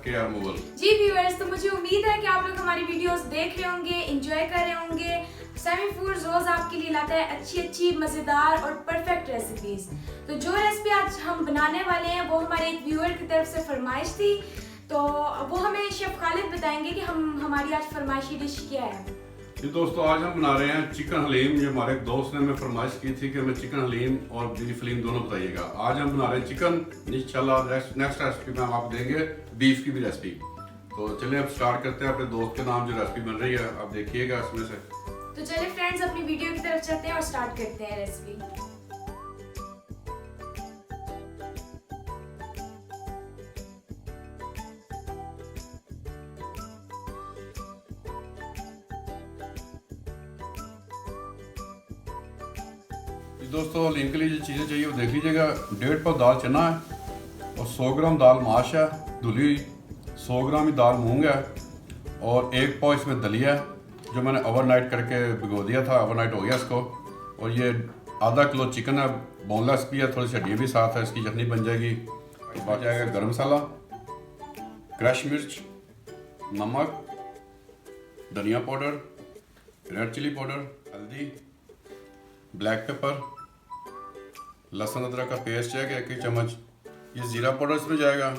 KR Mughal। जी viewers, तो मुझे उम्मीद है कि आप लोग हमारी वीडियोस देख रहे होंगे, एंजॉय कर रहे होंगे। सैमी फूड्स रोज आपके लिए लाता है अच्छी मजेदार और परफेक्ट रेसिपीज। तो जो रेसिपी आज हम बनाने वाले हैं वो हमारे एक व्यूअर की तरफ से फरमाइश थी, तो वो हमें शेफ खालिद बताएंगे कि हमारी आज फरमाइशी डिश क्या है। जी दोस्तों, आज हम बना रहे हैं चिकन हलीम। ये हमारे एक दोस्त ने हमें फरमाइश की थी कि हमें चिकन हलीम और बीफ हलीम दोनों बताइएगा। आज हम बना रहे हैं चिकन। इंशाल्लाह नेक्स्ट रेसिपी में हम आपको देंगे बीफ की भी रेसिपी। तो चलिए अब स्टार्ट करते हैं। अपने दोस्त के नाम जो रेसिपी बन रही है आप देखिएगा इसमें से। तो चलिए फ्रेंड्स, अपनी वीडियो की तरफ चलते हैं और स्टार्ट करते हैं रेसिपी। दोस्तों, हलीम के लिए जो चीज़ें चाहिए वो देख लीजिएगा। 1.5 पाव दाल चना है और 100 ग्राम दाल माश है धुली हुई, 100 ग्राम ही दाल मूंग है और 1 पाव इसमें दलिया है जो मैंने ओवरनाइट करके भिगो दिया था। ओवरनाइट हो गया इसको। और ये आधा किलो चिकन है, बोनलेस भी है, थोड़ी सी हड्डियाँ भी साथ है, इसकी चटनी बन जाएगी। बाकी जाएगा गर्म मसाला, क्रश मिर्च, नमक, धनिया पाउडर, रेड चिली पाउडर, हल्दी, ब्लैक पेपर, लहसुन अदरक का पेस्ट है 1 चम्मच। ये ज़ीरा पाउडर इसमें जाएगा।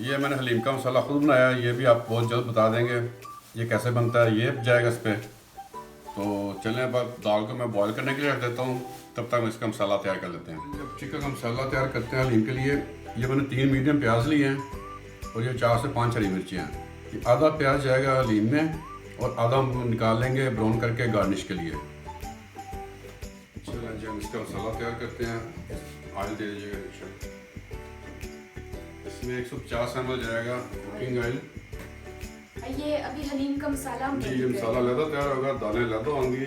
ये मैंने हलीम का मसाला खुद बनाया, ये भी आप बहुत जल्द बता देंगे ये कैसे बनता है। ये जाएगा इस पर। तो चलें अब दाल को मैं बॉईल करने के लिए रख देता हूँ, तब तक हम इसका मसाला तैयार कर लेते हैं। जब चिकन का मसाला तैयार करते हैं हलीम के लिए, ये मैंने 3 मीडियम प्याज लिए हैं और ये 4 से 5 हरी मिर्चियाँ हैं। ये आधा प्याज जाएगा हलीम में और आधा हम निकाल लेंगे ब्राउन करके गार्निश के लिए। चलिए जी, हम इसका मसाला तैयार करते हैं। ऑयल दे दीजिएगा। इसमें 150 ml जाएगा कुकिंग ऑयल। ये अभी हलीम का मसाला हम जी, ये मसाला लहदा तैयार होगा, दालें लहदा होंगी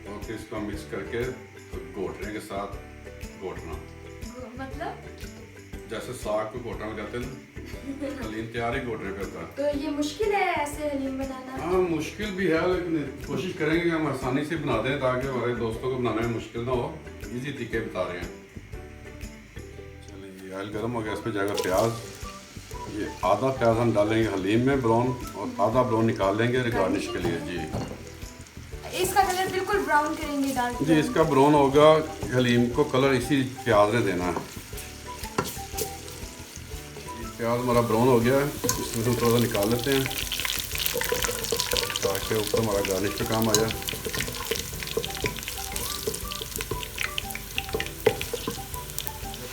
और फिर इसको मिक्स करके घोटने के साथ घोटना, मतलब जैसे साग को घोटना हो जाते हैं हलीम तैयार ही घोटने पे होता है। तो ये मुश्किल है ऐसे हलीम बनाना? हाँ, मुश्किल भी है, लेकिन कोशिश करेंगे कि हम आसानी से बना दें ताकि हमारे दोस्तों को बनाने में मुश्किल ना हो। इजी तरीके बता रहे हैं। चलिए, ऑयल गर्म हो गया, इस पर जाएगा प्याज। ये आधा प्याज हम डालेंगे हलीम में ब्राउन और आधा ब्राउन निकाल लेंगे गार्निश के लिए। जी, इसका कलर बिल्कुल ब्राउन करेंगे डाल के? जी, इसका ब्राउन होगा, हलीम को कलर इसी प्याज ने देना है। प्याज हमारा ब्राउन हो गया है, इसमें हम थोड़ा सा निकाल लेते हैं ताकि ऊपर हमारा गार्निश पे काम आ जाए।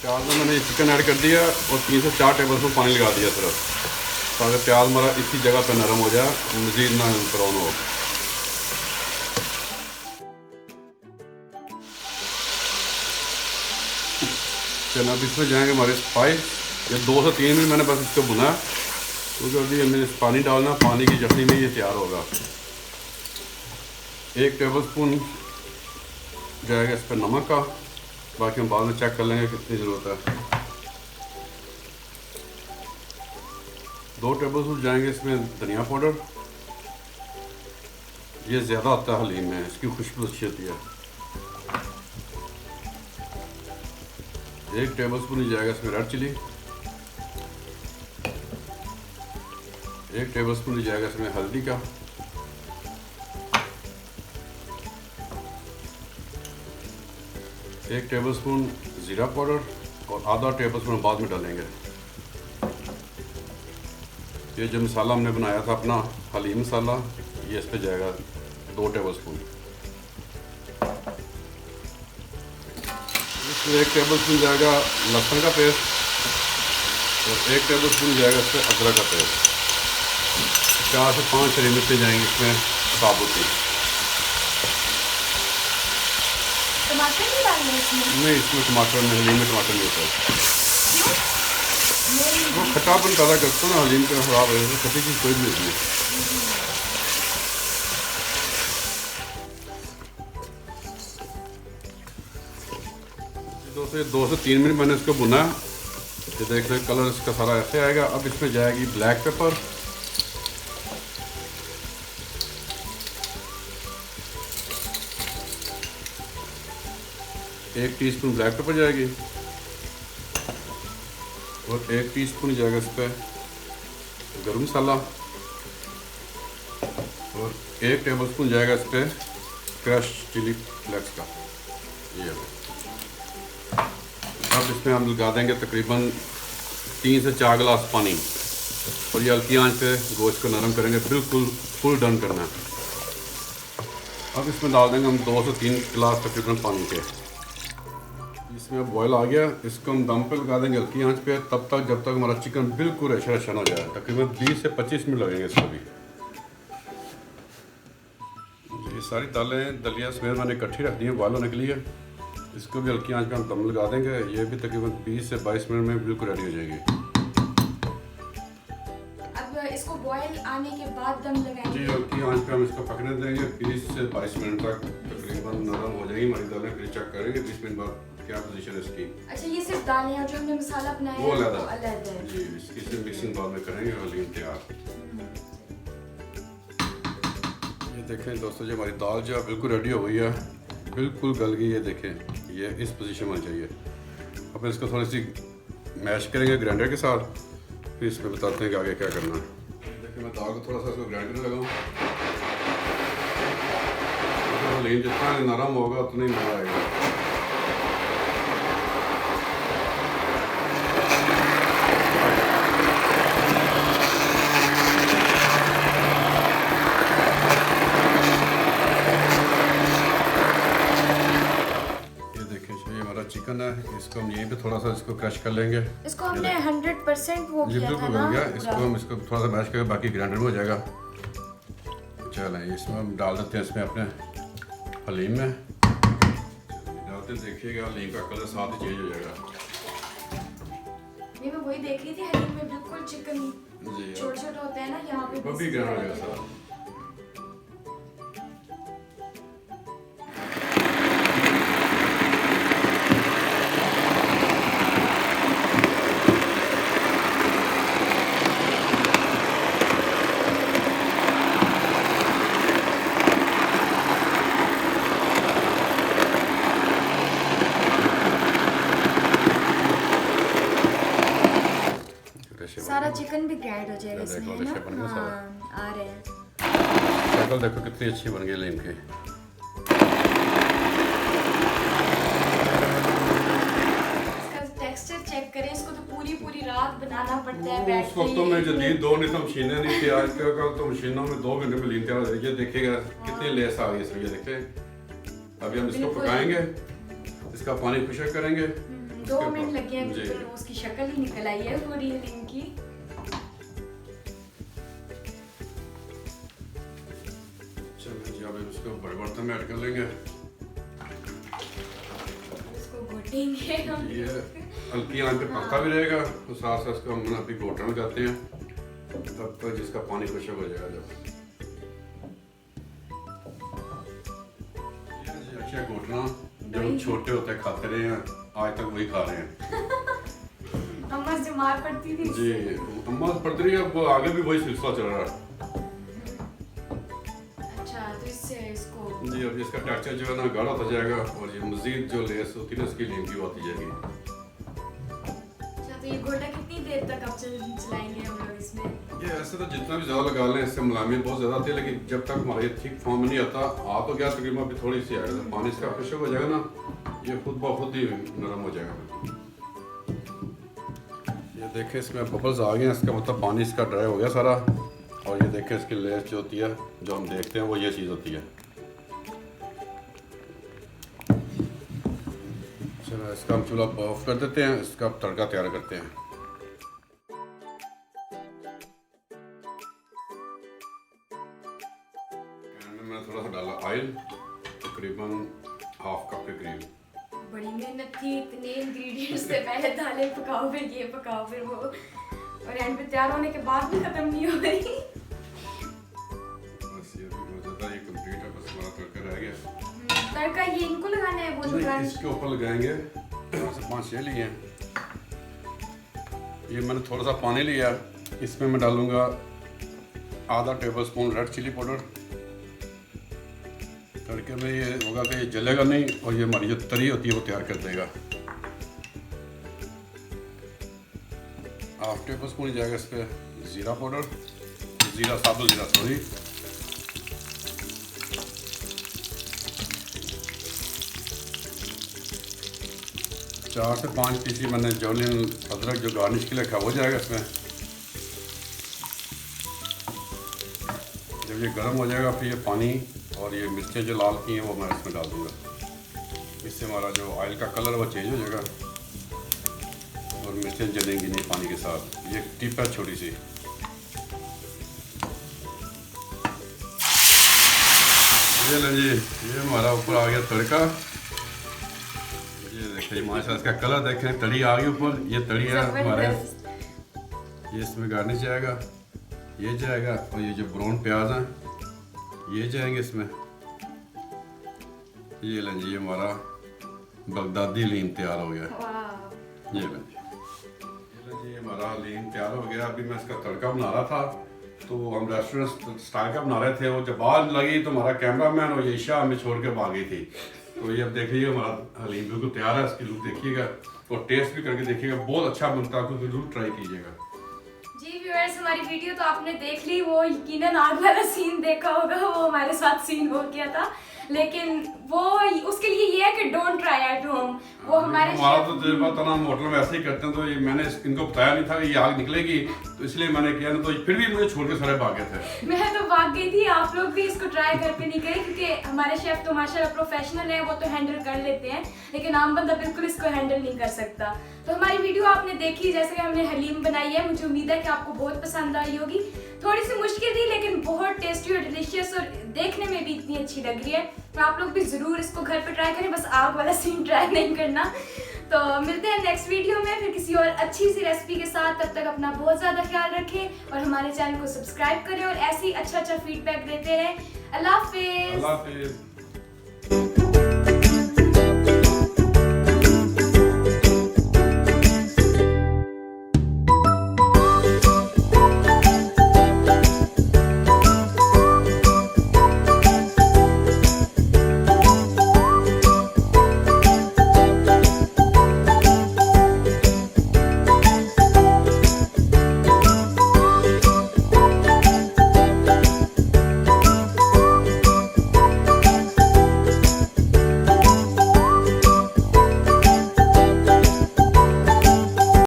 प्याज में मैंने चिकन ऐड कर दिया और 3 से 4 टेबलस्पून पानी लगा दिया सिर्फ, ताकि प्याज हमारा इसी जगह पे नरम हो जाए, मज़ीद ना ब्राउन हो। चलो अब इसमें जाएंगे हमारे स्पाइस। ये 2 से 3 मिनट मैंने बस इसको भुना, क्योंकि अभी हमें पानी डालना, पानी की चटनी में ये तैयार होगा। 1 टेबलस्पून जाएगा इस पर नमक का, बाकी हम बाद में चेक कर लेंगे कितनी ज़रूरत है। 2 टेबलस्पून जाएंगे इसमें धनिया पाउडर। ये ज़्यादा आता है हलीम में, इसकी खुशबू अच्छी होती है। 1 टेबलस्पून ही जाएगा इसमें रेड चिली। 1 टेबलस्पून ही जाएगा इसमें हल्दी का। 1 टेबलस्पून ज़ीरा पाउडर और आधा टेबलस्पून बाद में डालेंगे। ये जो मसाला हमने बनाया था अपना हलीम मसाला, ये इस पे जाएगा 2 टेबलस्पून। इसमें 1 टेबलस्पून जाएगा लहसुन का पेस्ट और 1 टेबलस्पून जाएगा इस पर अदरक का पेस्ट। 4 से 5 हरी मिर्चें जाएंगी इसमें साबुत ही। टमाटर नहीं डालने इसमें? नहीं, इसमें टमाटर नहीं, हलीम में टमाटर नहीं होता है। वो खट्टापन पैदा करता है ना हलीम का, खराब है, खट्टी चीज़ कोई भी नहीं। दोस्तों, 2 से 3 मिनट मैंने इसको भुना। ये देख लें कलर इसका सारा ऐसे आएगा। अब इसमें जाएगी black pepper, 1 teaspoon black pepper जाएगी और 1 टीस्पून जाएगा इस पर गरम मसाला और 1 टेबलस्पून जाएगा इस पर क्रश चिली फ्लेक्स का। ये अब इसमें हम लगा देंगे तकरीबन 3 से 4 गिलास पानी और ये हल्की आंच पे गोश्त को नरम करेंगे, बिल्कुल फुल डन करना है। अब इसमें डाल देंगे हम 2 से 3 गिलास तकरीबन पानी के। इसमें अब बॉयल आ गया, इसको हम दम पे लगा देंगे हल्की आंच पे तब तक जब तक हमारा चिकन बिल्कुल रेशा हो जाए। तकरीबन 20 से 25 मिनट लगेंगे इसको भी। ये सारी दालें दलिया समेत मैंने इकट्ठी रख दी हैं बॉयल होने के लिए। इसको भी हल्की आंच पे हम दम लगा देंगे, ये भी तकरीबन 20 से 22 मिनट में बिल्कुल रेडी हो जाएगी। अब इसको बॉयल आने के बाद दम लगाएंगे। जी हल्की आंच पे हम इसको पकने देंगे 20 से 22 मिनट तक, तकरीबन नरम हो जाएगी हमारी दालें। फिर चेक करेंगे 20 मिनट बाद क्या पोजीशन है इसकी। अच्छा ये सिर्फ दालें हैं और जो हमने मसाला बनाया वो है अलग है। जी, इसकी सिर्फ मिक्सिंग बाद में करेंगे और हलीम तैयार। ये देखें दोस्तों, जो हमारी दाल जो है बिल्कुल रेडी हो गई है, बिल्कुल गल गई है। देखें ये इस पोजीशन में चाहिए। अब इसको थोड़ी सी मैश करेंगे ग्राइंडर के साथ, फिर इस पर बताते हैं कि आगे क्या करना है। देखिए मैं दाल को थोड़ा सा इसको ग्राइंड करने लगा हूँ। हलीम जितना नरम होगा उतना ही मज़ा आएगा। चिकन है, इसको हम यहीं पे थोड़ा सा इसको क्रश कर लेंगे। इसको हमने 100% वो किया था ना गया। इसको हम इसको थोड़ा सा मैश करके बाकी ग्राइंडर में हो जाएगा। चलें इसमें हम डाल देते हैं इसमें अपने हलीम में डालते हैं। देखिएगा हलीम का कलर साथ ही चेंज हो जाएगा। ये मैं वही देख रही थी, हलीम में बिल्कुल चिकन छोटे-छोटे होते हैं ना, यहाँ पे भी ग्राइंड हो जाएगा। सारा चिकन भी ग्राइंड हो जाएगा इसमें, है ना? हाँ, आ रहे हैं। शक्ल देखो कितनी अच्छी बन गई हलीम की। इसका टेक्सचर चेक करें, इसको तो पूरी रात बनाना पड़ता है बैठ के। उस वक्त तो मैं जदीद 2 नहीं तो मशीनें नहीं थी। आज कल तो मशीनों में 2 घंटे में हलीम तैयार हो रही है। देखिएगा कितनी लेस आ गई इसमें, ये देखें। अभी हम इसको पकाएंगे, इसका पानी खुशक करेंगे। 2 मिनट लग गए, बिल्कुल उसकी शक्ल ही निकल आई है पूरी हलीम की। चलो जी, अब इसको बड़े बर्तन में ऐड कर लेंगे। इसको घोटेंगे हम। ये हल्की आंच पे पकता भी रहेगा तो साथ साथ इसको हम अभी घोटना लगाते हैं तब तक जिसका पानी खुशक हो जाएगा। जब अच्छा घोटना जब हम छोटे होते खाते रहे हैं, आज तक वही खा रहे हैं। अम्मा से मार पड़ती थी जी, अम्मा पड़ती रही है, अब आगे भी वही सिलसिला चल रहा है। अच्छा तो इससे इसको जी, अब इसका टेक्सचर जो है ना गाढ़ा हो जाएगा और ये मजीद जो लेस होती है ना इसकी लीम की होती जाएगी। अच्छा तो ये घोटा कितनी देर तक आप चलाएंगे हम लोग इसमें? ये ऐसे तो जितना भी ज़्यादा लगा लें इससे मुलायमियत बहुत ज़्यादा आती है, लेकिन जब तक हमारा ये थिक फॉर्म नहीं आता आ तो गया तकरीबन अभी थोड़ी सी आएगा। पानी इसका खुशक हो जाएगा ना, ये खुद ब खुद ही नरम हो जाएगा। ये देखें इसमें बबल्स आ गए हैं, इसका मतलब पानी इसका ड्राई हो गया सारा। और ये देखें इसकी लेयर जो होती है जो हम देखते हैं वो ये चीज़ होती है। चलो इसका हम चूल्हा ऑफ कर देते हैं, इसका तड़का तैयार करते हैं। मैंने थोड़ा सा डाला ऑयल, तकरीबन हाफ कप के करीब। बड़ी मेहनत थी, इतने इंग्रेडिएंट्स से पहले दालें पकाओ फिर ये पकाओ फिर वो, और एंड पे तैयार होने के बाद भी खत्म नहीं हो रही। बस ये भी हो जाता है, ये कंप्लीट है, बस हमारा तड़का रह गया। तड़का ये इनको लगाना है, वो लगाना इसके ऊपर लगाएंगे। 5-6 लिए हैं। ये मैंने थोड़ा सा पानी लिया, इसमें मैं डालूंगा आधा टेबलस्पून रेड चिली पाउडर। तड़के में ये होगा कि ये जलेगा नहीं और ये हमारी जो तरी होती है वो तैयार कर देगा। 1/2 टेबलस्पून जाएगा इस पर ज़ीरा पाउडर, ज़ीरा साबुत ज़ीरा सॉरी, चार से 5 पीसी मैंने जौलियन अदरक जो गार्निश के लिए रखा वो जाएगा इसमें। जब ये गर्म हो जाएगा फिर ये पानी और ये मिर्चें जो लाल की हैं वो मैं इसमें डाल दूँगा। इससे हमारा जो ऑयल का कलर वो चेंज हो जाएगा और मिर्चें जलेंगी नहीं पानी के साथ। ये टिप है छोटी सी। ये लो जी, ये हमारा ऊपर आ गया तड़का। ये देखिए माशाल्लाह इसका कलर देखें, तड़ी आ गई ऊपर। ये तड़ी है हमारे, ये इसमें गार्निश जाएगा, ये जाएगा और ये जो ब्राउन प्याज हैं ये जाएंगे इसमें। ये लें जी, हमारा बगदादी लीम तैयार हो गया। ये लें जी, हमारा लीम तैयार हो गया। अभी मैं इसका तड़का बना रहा था तो हम रेस्टोरेंट स्टाइल का बना रहे थे। वो जब आग लगी तो हमारा कैमरामैन और ईशा हमें छोड़ के भाग गई थी। तो ये अब देखिए हमारा हलीम बिल्कुल तैयार है। इसकी लुक देखिएगा और टेस्ट भी करके देखिएगा, बहुत अच्छा बनता है, तो जरूर ट्राई कीजिएगा। जी व्यूअर्स, हमारी वीडियो तो आपने देख ली। वो यकीनन आग वाला सीन देखा होगा, वो हमारे साथ सीन हो गया था। लेकिन वो उसके लिए ये है कि डोंट ट्राई एट होम। वो हमारा तो तजुर्बा तो हम होटल में ऐसे ही करते हैं। तो ये मैंने इनको बताया नहीं था कि ये आग निकलेगी, तो इसलिए मैंने किया ना। तो फिर भी मुझे छोड़ के सारे भागे थे। मैं तो भाग गई थी। आप लोग भी इसको ट्राई घर पे नहीं करें, क्योंकि हमारे शेफ तो माशाल्लाह प्रोफेशनल हैं, वो तो हैंडल कर लेते हैं, लेकिन आम बंदा बिल्कुल इसको हैंडल नहीं कर सकता। तो हमारी वीडियो आपने देखी, जैसे कि हमने हलीम बनाई है। मुझे उम्मीद है कि आपको बहुत पसंद आई होगी। थोड़ी सी मुश्किल थी लेकिन बहुत टेस्टी और डिलीशियस और देखने में भी इतनी अच्छी लग रही है। तो आप लोग भी जरूर इसको घर पे ट्राई करें, बस आग वाला सीन ट्राई नहीं करना। तो मिलते हैं नेक्स्ट वीडियो में फिर किसी और अच्छी सी रेसिपी के साथ। तब तक अपना बहुत ज़्यादा ख्याल रखें और हमारे चैनल को सब्सक्राइब करें और ऐसे ही अच्छा फीडबैक देते रहें। अल्लाह हाफिज़। अल्लाह हाफिज़।